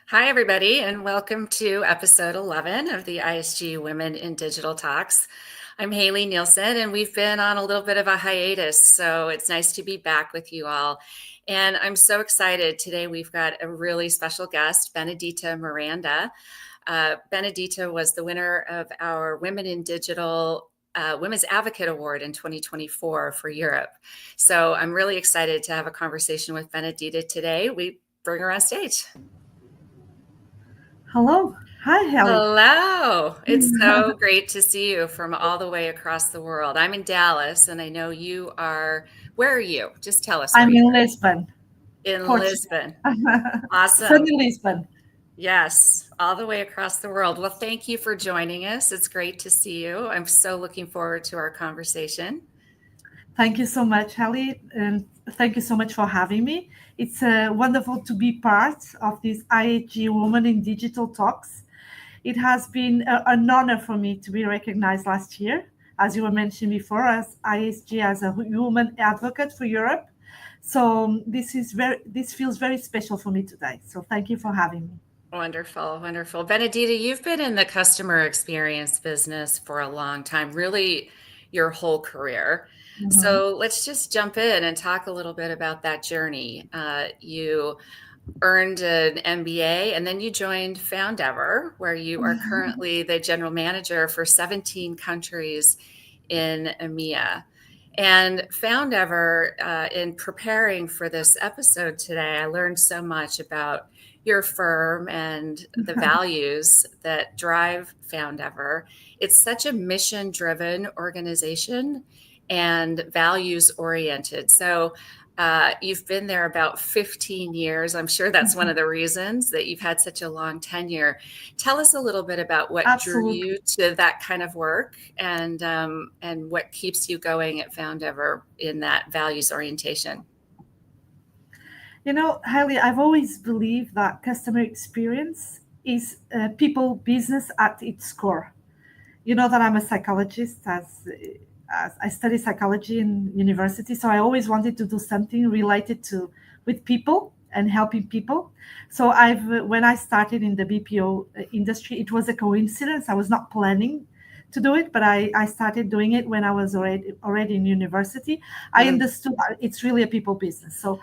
Hi, everybody, and welcome to episode 11 of the ISG Women in Digital Talks. I'm Haley Nielsen, and we've been on a little bit of a hiatus, so it's nice to be back with you all. And I'm so excited. Today, we've got a really special guest, Benedita Miranda. Benedita was the winner of our Women in Digital Women's Advocate Award in 2024 for Europe. So I'm really excited to have a conversation with Benedita today. We bring her on stage. Hello. Hi, Haley. Hello. It's so great to see you from all the way across the world. I'm in Dallas, and I know you are. Where are you? Just tell us where I'm you in are. Lisbon, In Portugal. Lisbon. Awesome. Sunny Lisbon. Yes, all the way across the world. Well, thank you for joining us. It's great to see you. I'm so looking forward to our conversation. Thank you so much, Haley, and thank you so much for having me. It's wonderful to be part of this IHG Woman in Digital Talks. It has been an honor for me to be recognized last year, as you were mentioned before, as ISG as a woman advocate for Europe. So this feels very special for me today. So thank you for having me. Wonderful, wonderful. Benedita, you've been in the customer experience business for a long time, really your whole career. Mhm. So let's just jump in and talk a little bit about that journey. You earned an MBA and then you joined Foundever, where you are currently the general manager for 17 countries in EMEA. And Foundever, in preparing for this episode today, I learned so much about your firm and the values that drive Foundever. It's such a mission-driven organization and values-oriented. So you've been there about 15 years. I'm sure that's one of the reasons that you've had such a long tenure. Tell us a little bit about what drew Absolutely. you to that kind of work and what keeps you going at Foundever in that values orientation. You know, Haley, I've always believed that customer experience is people business at its core. You know that I'm a psychologist, as I study psychology in university, so I always wanted to do something related to with people and helping people. So when I started in the BPO industry, it was a coincidence. I was not planning to do it, but I started doing it when I was already in university. I Mm, understood that it's really a people business. So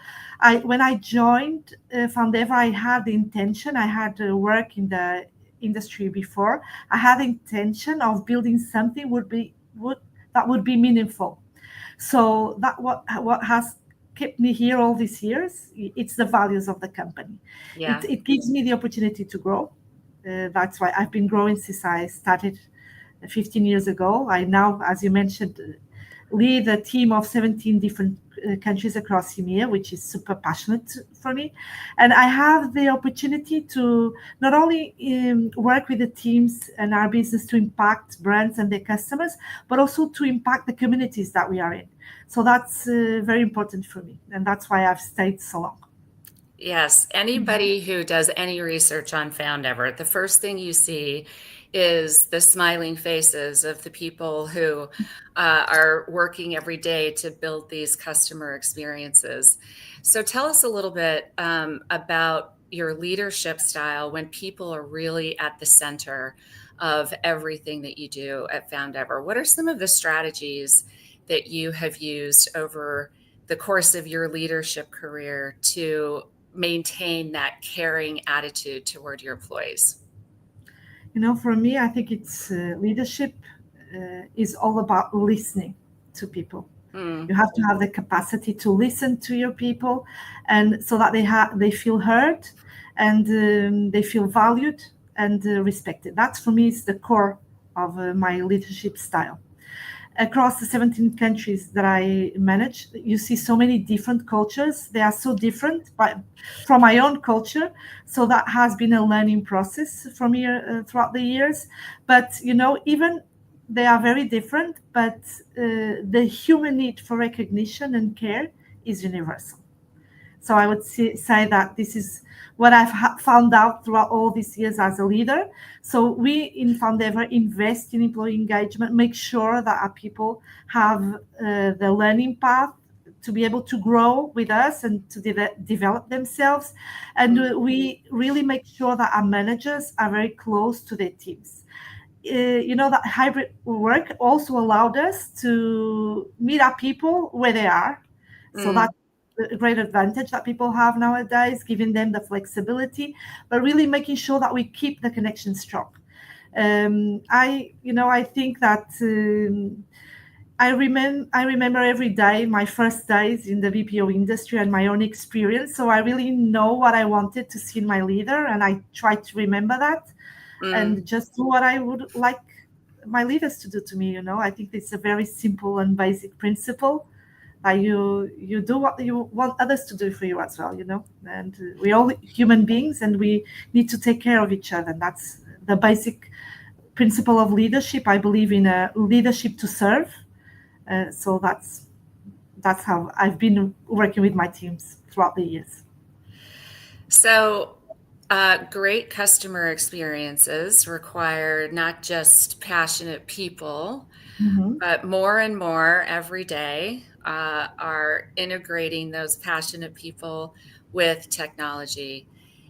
when I joined Foundever, I had the intention. I had work in the industry before. I had the intention of building something that would be meaningful. So that what has kept me here all these years. It's the values of the company. yeah. It gives me the opportunity to grow. That's why I've been growing since I started 15 years ago. I now, as you mentioned, lead a team of 17 different countries across EMEA, which is super passionate for me. And I have the opportunity to not only work with the teams and our business to impact brands and their customers, but also to impact the communities that we are in. So that's very important for me. And that's why I've stayed so long. Yes, anybody who does any research on Foundever, the first thing you see is the smiling faces of the people who are working every day to build these customer experiences. So tell us a little bit about your leadership style when people are really at the center of everything that you do at Foundever. What are some of the strategies that you have used over the course of your leadership career to maintain that caring attitude toward your employees? You know, for me, I think it's leadership is all about listening to people. Mm, You have to have the capacity to listen to your people, and so that they feel heard, and they feel valued and respected. That's for me is the core of my leadership style. Across the 17 countries that I manage, you see so many different cultures. They are so different from my own culture. So that has been a learning process for me throughout the years. But, you know, even they are very different, but the human need for recognition and care is universal. So I would say that this is what I've found out throughout all these years as a leader. So we in Foundever invest in employee engagement, make sure that our people have the learning path to be able to grow with us and to develop themselves. And we really make sure that our managers are very close to their teams. That hybrid work also allowed us to meet our people where they are. So Mm. that's a great advantage that people have nowadays, giving them the flexibility, but really making sure that we keep the connection strong. I think that I remember every day my first days in the BPO industry and my own experience. So I really know what I wanted to see in my leader, and I try to remember that Mm. and just do what I would like my leaders to do to me. I think it's a very simple and basic principle that you do what you want others to do for you as well. And we're all human beings, and we need to take care of each other. And that's the basic principle of leadership. I believe in a leadership to serve. So that's how I've been working with my teams throughout the years. So, great customer experiences require not just passionate people, Mhm. but more and more every day are integrating those passionate people with technology.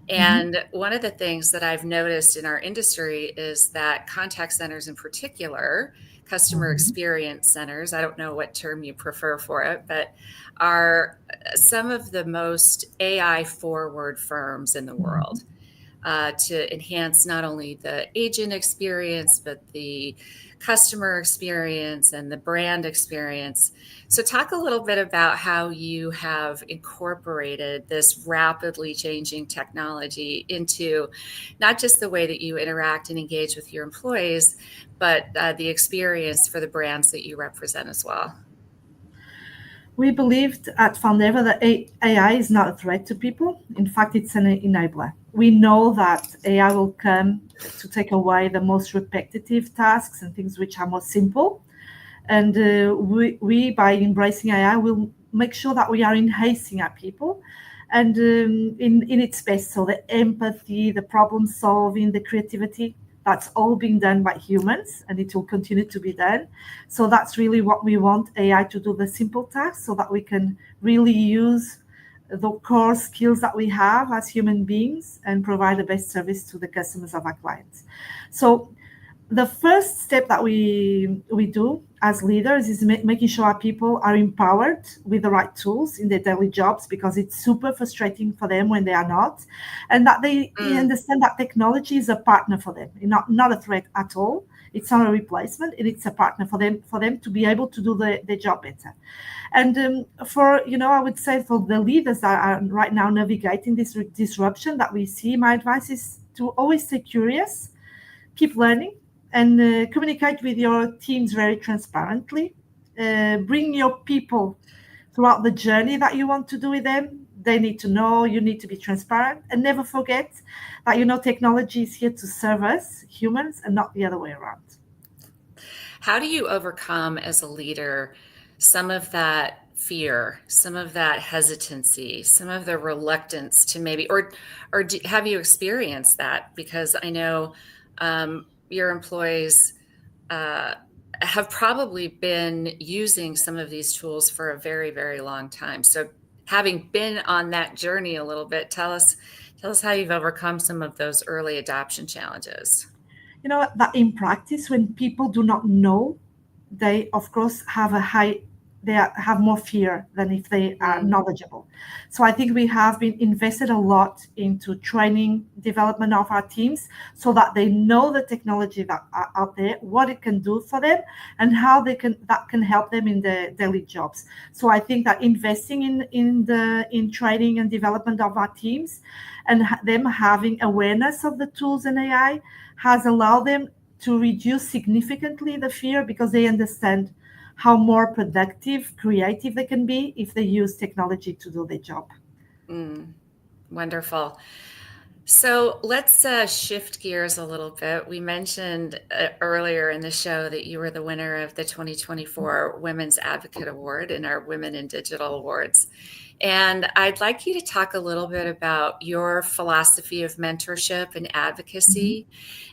Mhm. And one of the things that I've noticed in our industry is that contact centers in particular, customer Mhm. experience centers, I don't know what term you prefer for it, but are some of the most AI forward firms in the world Mhm. to enhance not only the agent experience, but the customer experience and the brand experience. So, talk a little bit about how you have incorporated this rapidly changing technology into not just the way that you interact and engage with your employees, but the experience for the brands that you represent as well. We believed at Foundever that AI is not a threat to people. In fact, it's an enabler. We know that AI will come to take away the most repetitive tasks and things which are more simple. And we, by embracing AI, will make sure that we are enhancing our people and in its best. So the empathy, the problem solving, the creativity, that's all being done by humans, and it will continue to be done. So that's really what we want AI to do, the simple tasks, so that we can really use the core skills that we have as human beings and provide the best service to the customers of our clients. So the first step that we do as leaders is making sure our people are empowered with the right tools in their daily jobs, because it's super frustrating for them when they are not, and that they Mm. understand that technology is a partner for them, not a threat at all. It's not a replacement, it's a partner for them to be able to do their job better. And for I would say for the leaders that are right now navigating this disruption that we see, my advice is to always stay curious, keep learning, and communicate with your teams very transparently. Bring your people throughout the journey that you want to do with them. They need to know, you need to be transparent, and never forget that technology is here to serve us humans and not the other way around. How do you overcome as a leader some of that fear, some of that hesitancy, some of the reluctance to maybe, have you experienced that? Because I know your employees uh, have probably been using some of these tools for a very, very long time. So, having been on that journey a little bit, tell us how you've overcome some of those early adoption challenges. That in practice, when people do not know, they of course have more fear than if they are Mm. knowledgeable. So I think we have been invested a lot into training development of our teams, so that they know the technology that are out there, what it can do for them, and how that can help them in their daily jobs. So I think that investing in training and development of our teams, and them having awareness of the tools and AI, has allowed them to reduce significantly the fear, because they understand how more productive, creative they can be if they use technology to do their job. Mm. Wonderful. So let's shift gears a little bit. We mentioned earlier in the show that you were the winner of the 2024 Women's Advocate Award in our Women in Digital Awards. And I'd like you to talk a little bit about your philosophy of mentorship and Mhm. advocacy,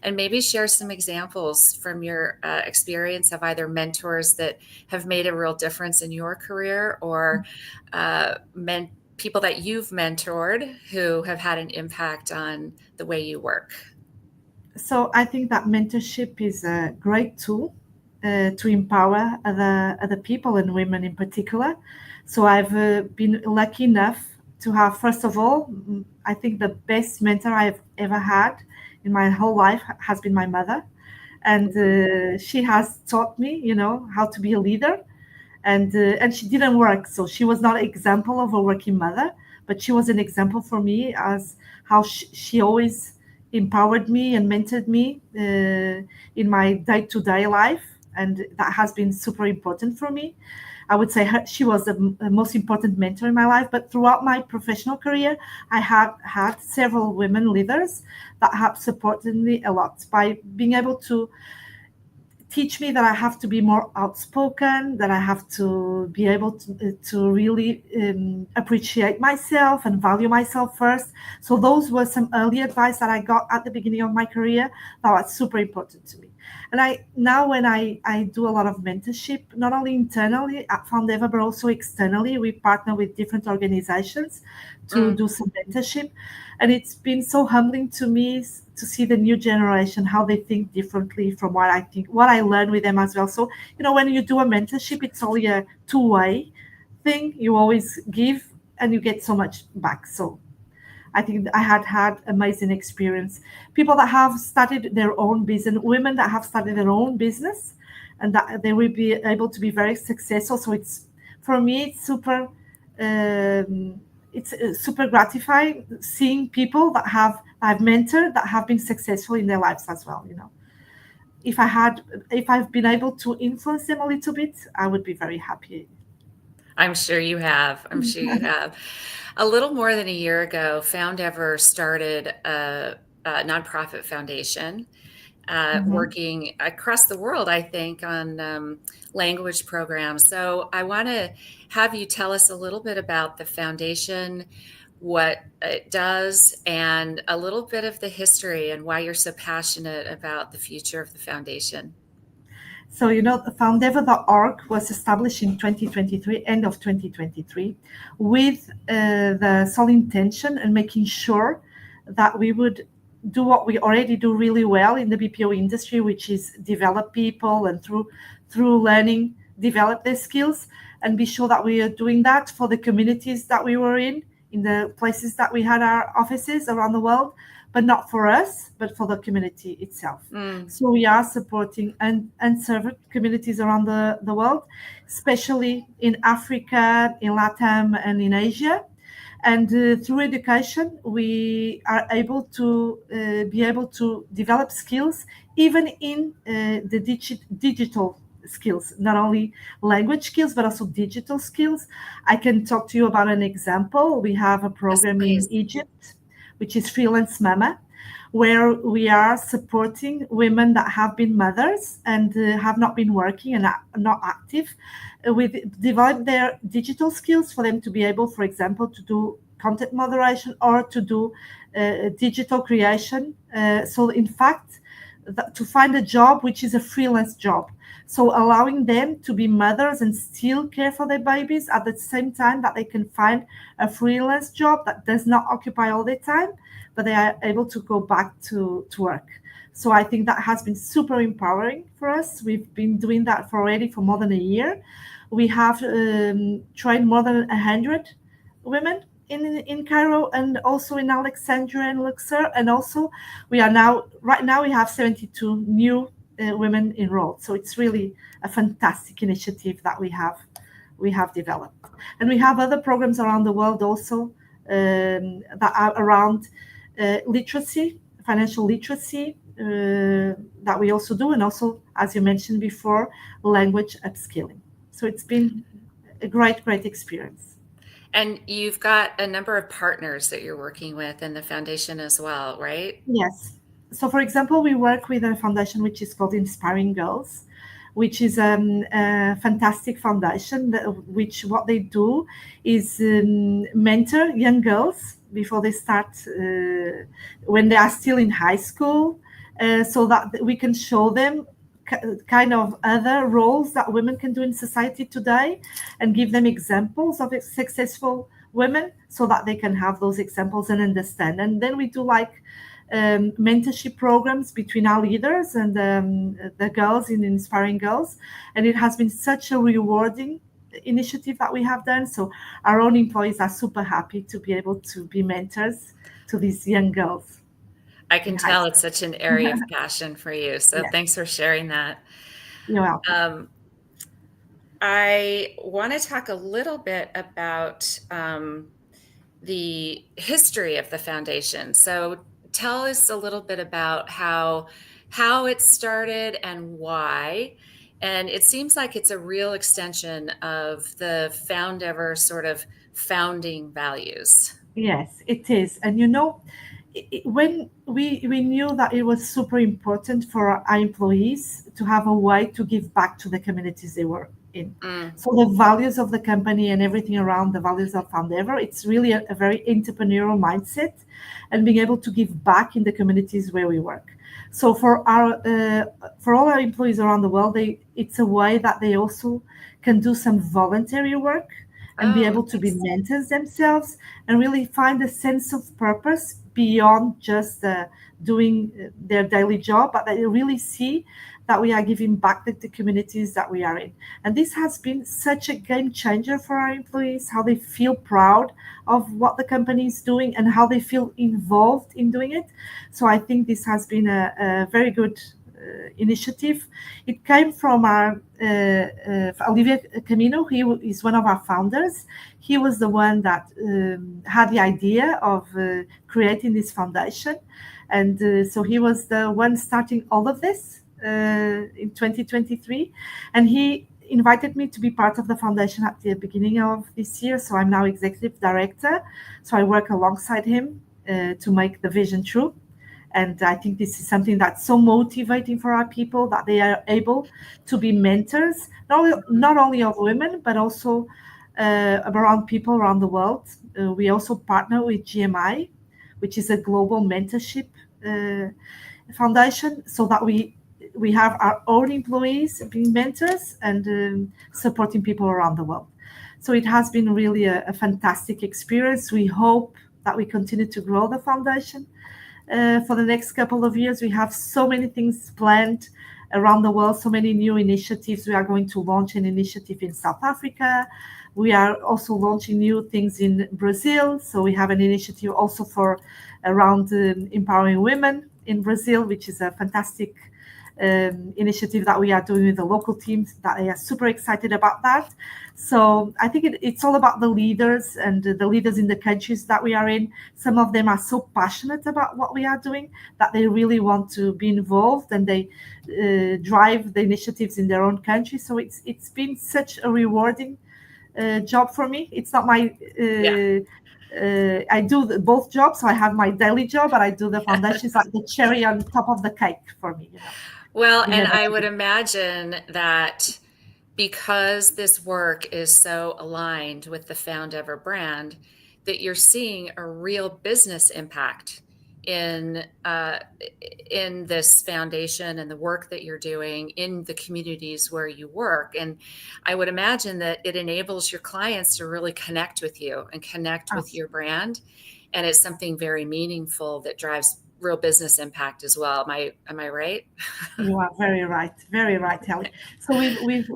and maybe share some examples from your experience of either mentors that have made a real difference in your career, or people that you've mentored who have had an impact on the way you work. So I think that mentorship is a great tool to empower other people and women in particular. So I've been lucky enough to have, first of all, I think the best mentor I've ever had in my whole life has been my mother, and she has taught me, how to be a leader. And she didn't work, so she was not an example of a working mother, but she was an example for me as how she always empowered me and mentored me in my day-to-day life, and that has been super important for me. I would say she was the most important mentor in my life. But throughout my professional career, I have had several women leaders that have supported me a lot by being able to teach me that I have to be more outspoken, that I have to be able to really appreciate myself and value myself first. So those were some early advice that I got at the beginning of my career that was super important to me. And I now when I do a lot of mentorship, not only internally at Foundever, but also externally, we partner with different organizations to Mm. do some mentorship. And it's been so humbling to me to see the new generation, how they think differently from what I think, what I learn with them as well. So when you do a mentorship, it's only a two-way thing. You always give and you get so much back. So I think I had amazing experience. People that have started their own business, women that have started their own business, and that they will be able to be very successful. So it's, for me, it's super. It's super gratifying seeing people that I've mentored that have been successful in their lives as well. If I've been able to influence them a little bit, I would be very happy. I'm sure you have. I'm sure you have. A little more than a year ago, Foundever started a nonprofit foundation Mhm. working across the world, I think, on language programs. So I want to have you tell us a little bit about the foundation, what it does, and a little bit of the history and why you're so passionate about the future of the foundation. So, Foundever.org was established in 2023, end of 2023, with the sole intention and making sure that we would do what we already do really well in the BPO industry, which is develop people and through learning, develop their skills, and be sure that we are doing that for the communities that we were in the places that we had our offices around the world, but not for us, but for the community itself. Mm. So we are supporting unserved communities around the world, especially in Africa, in Latam, and in Asia. And through education, we are able to be able to develop skills, even in the digital skills, not only language skills, but also digital skills. I can talk to you about an example. We have a Yes, program in please. Egypt, which is Freelance Mama, where we are supporting women that have been mothers and have not been working and are not active. We develop their digital skills for them to be able, for example, to do content moderation or to do digital creation. So, in fact, to find a job which is a freelance job. So, allowing them to be mothers and still care for their babies at the same time that they can find a freelance job that does not occupy all their time, but they are able to go back to work. So I think that has been super empowering for us. We've been doing that for more than a year. We have trained more than 100 women in Cairo and also in Alexandria and Luxor. And also right now we have 72 new women enrolled. So it's really a fantastic initiative that we have developed. And we have other programs around the world also that are around literacy, financial literacy, that we also do, and also, as you mentioned before, language upskilling. So it's been a great experience. And you've got a number of partners that you're working with in the foundation as well, right? Yes. So, for example, we work with a foundation which is called Inspiring Girls, which is a fantastic foundation, which what they do is mentor young girls before they start, when they are still in high school, so that we can show them kind of other roles that women can do in society today, and give them examples of successful women so that they can have those examples and understand. And then we do like mentorship programs between our leaders and the girls in Inspiring Girls. And it has been such a rewarding initiative that we have done. So our own employees are super happy to be able to be mentors to these young girls I in can high tell school. it's such an area of passion for you. So Yes, thanks for sharing that. you're welcome. I want to talk a little bit about the history of the foundation. So tell us a little bit about how it started and why. And it seems like it's a real extension of the Foundever sort of founding values. Yes, it is. And when we knew that it was super important for our employees to have a way to give back to the communities they were in. Mm. So the values of the company and everything around the values of Foundever, it's really a very entrepreneurial mindset, and being able to give back in the communities where we work. So for all our employees around the world, it's a way that they also can do some voluntary work and be Oh, able to be nice. mentors themselves, and really find a sense of purpose beyond just doing their daily job, but they really see that we are giving back to the communities that we are in. And this has been such a game changer for our employees, how they feel proud of what the company is doing and how they feel involved in doing it. So I think this has been a very good initiative. It came from our Olivier Camino. He is one of our founders. He was the one that had the idea of creating this foundation. And so he was the one starting all of this in 2023. And he invited me to be part of the foundation at the beginning of this year. So I'm now executive director. So I work alongside him to make the vision true. And I think this is something that's so motivating for our people, that they are able to be mentors, not only of women, but also around people around the world. We also partner with GMI, which is a global mentorship foundation, so that we have our own employees being mentors and supporting people around the world. So it has been really a fantastic experience. We hope that we continue to grow the foundation. For the next couple of years, we have so many things planned around the world, so many new initiatives. We are going to launch an initiative in South Africa. We are also launching new things in Brazil. So we have an initiative also for around empowering women in Brazil, which is a fantastic initiative that we are doing with the local teams, that I am super excited about that. So I think it's all about the leaders and the leaders in the countries that we are in. Some of them are so passionate about what we are doing that they really want to be involved, and they drive the initiatives in their own country. So it's been such a rewarding job for me. It's not my Yeah. I do both jobs. So I have my daily job, but I do the foundation. It's like the cherry on top of the cake for me, Well, being and able I to would do. imagine that because this work is so aligned with the Foundever brand, that you're seeing a real business impact in in this foundation and the work that you're doing in the communities where you work. And I would imagine that it enables your clients to really connect with you and connect with your brand. And it's something very meaningful that drives real business impact as well. Am I right? You are very right, Ellie. So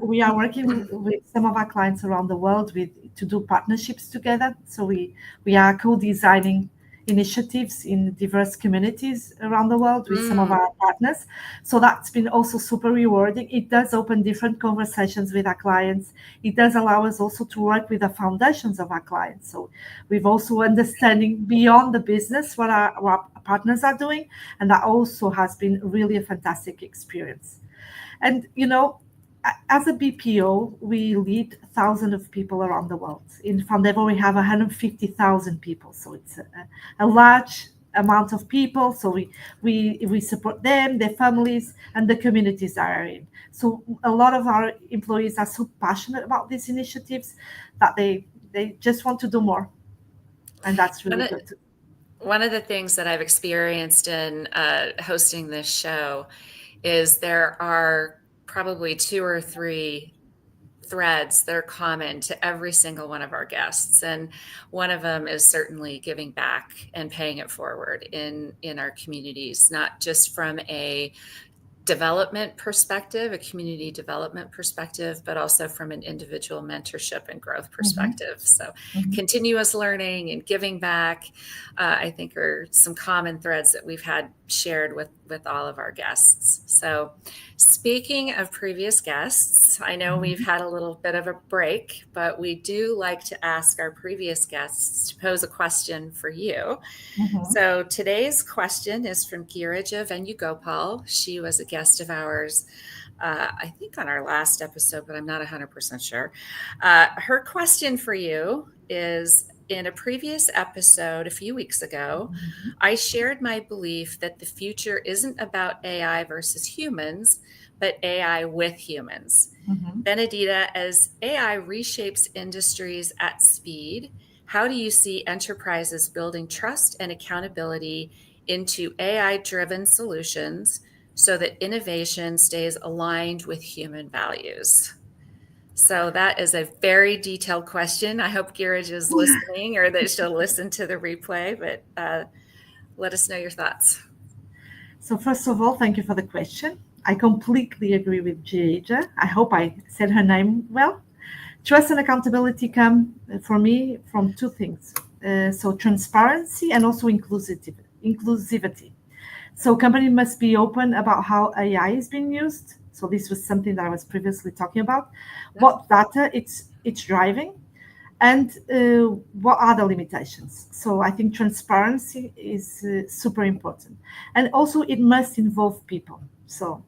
we are working with some of our clients around the world to do partnerships together. So we are co-designing initiatives in diverse communities around the world with some of Mm. our partners. So that's been also super rewarding. It does open different conversations with our clients. It does allow us also to work with the foundations of our clients. So we've also understanding beyond the business what our partners are doing, and that also has been really a fantastic experience. And as a BPO, we lead thousands of people around the world. In Foundever, we have 150,000 people, so it's a large amount of people. So we support them, their families, and the communities that are in. So a lot of our employees are so passionate about these initiatives that they just want to do more, and that's One really of, good. one of the things that I've experienced in hosting this show is there are probably two or three threads that are common to every single one of our guests, and one of them is certainly giving back and paying it forward in our communities, not just from a development perspective, a community development perspective, but also from an individual mentorship and growth Mhm, perspective. So, mhm, continuous learning and giving back, I think, are some common threads that we've had shared with all of our guests. So, speaking of previous guests, I know we've mhm, had a little bit of a break, but we do like to ask our previous guests to pose a question for you. mhm, So today's question is from Girija Venugopal. She was a guest of ours, I think on our last episode, but I'm not 100% sure. Her question for you is, in a previous episode a few weeks ago, I shared my belief that the future isn't about AI versus humans, but AI with humans. mhm. Benedita, as AI reshapes industries at speed, how do you see enterprises building trust and accountability into AI driven solutions so that innovation stays aligned with human values? So, that is a very detailed question. I hope Girij is listening or that she'll listen to the replay, but let us know your thoughts. So first of all, thank you for the question. I completely agree with Georgia. I hope I said her name well. Trust and accountability come for me from two things. So transparency and also inclusivity. So company must be open about how AI is being used. So this was something that I was previously talking about. Yep. What data it's driving, and what are the limitations. So I think transparency is super important, and also it must involve people. So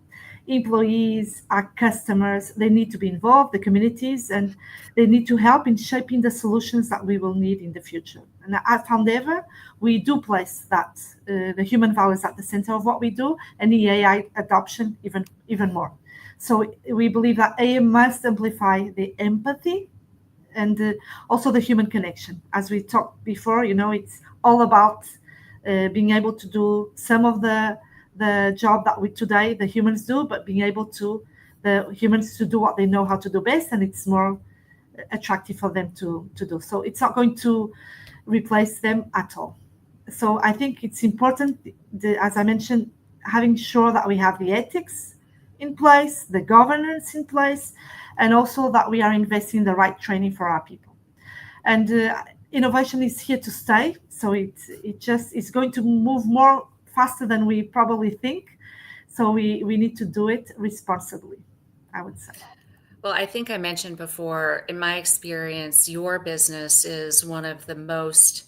employees, our customers, they need to be involved, the communities, and they need to help in shaping the solutions that we will need in the future. And at Foundever, we do place that the human values at the center of what we do, and the AI adoption even more. So we believe that AI must amplify the empathy and also the human connection. As we talked before, it's all about being able to do some of the job that we today the humans do, but being able to the humans to do what they know how to do best, and it's more attractive for them to do. So it's not going to replace them at all. So I think it's important, as I mentioned, having sure that we have the ethics in place, the governance in place, and also that we are investing in the right training for our people. And innovation is here to stay. So it just is going to move more faster than we probably think. So we need to do it responsibly, I would say. Well, I think I mentioned before, in my experience, your business is one of the most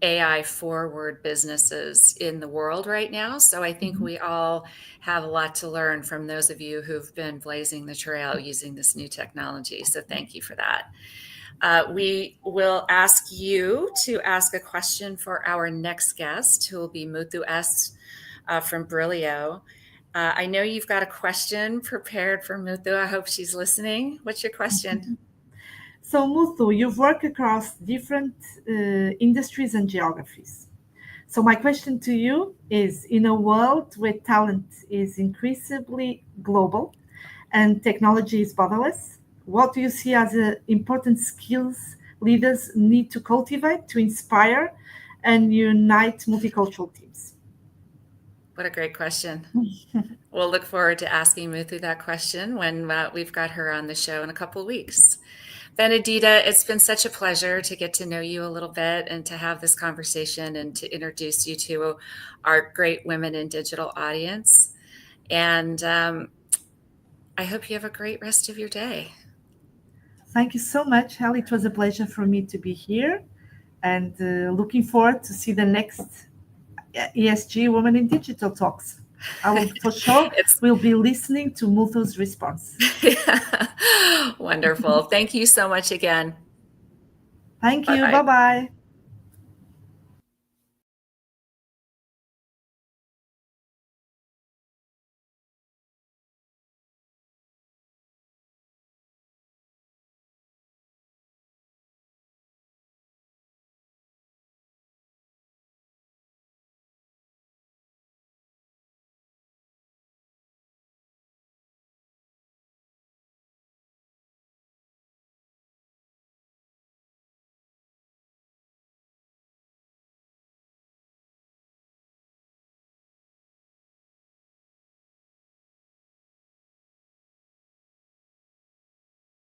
AI forward businesses in the world right now. So I think Mhm. we all have a lot to learn from those of you who've been blazing the trail using this new technology. So thank you for that. We will ask you to ask a question for our next guest, who will be Muthu S. From Brilio. I know you've got a question prepared for Muthu. I hope she's listening. What's your question? So, Muthu, you've worked across different industries and geographies. So, my question to you is, in a world where talent is increasingly global and technology is borderless, what do you see as important skills leaders need to cultivate to inspire and unite multicultural teams? What a great question. We'll look forward to asking Muthu that question when we've got her on the show in a couple of weeks. Benedita, it's been such a pleasure to get to know you a little bit and to have this conversation and to introduce you to our great Women in Digital audience. And I hope you have a great rest of your day. Thank you so much, Hal. It was a pleasure for me to be here, and looking forward to see the next ESG Women in Digital talks. I will for sure It's will be listening to Muthu's response. wonderful. Thank you so much again. Thank Bye you. Bye bye. bye.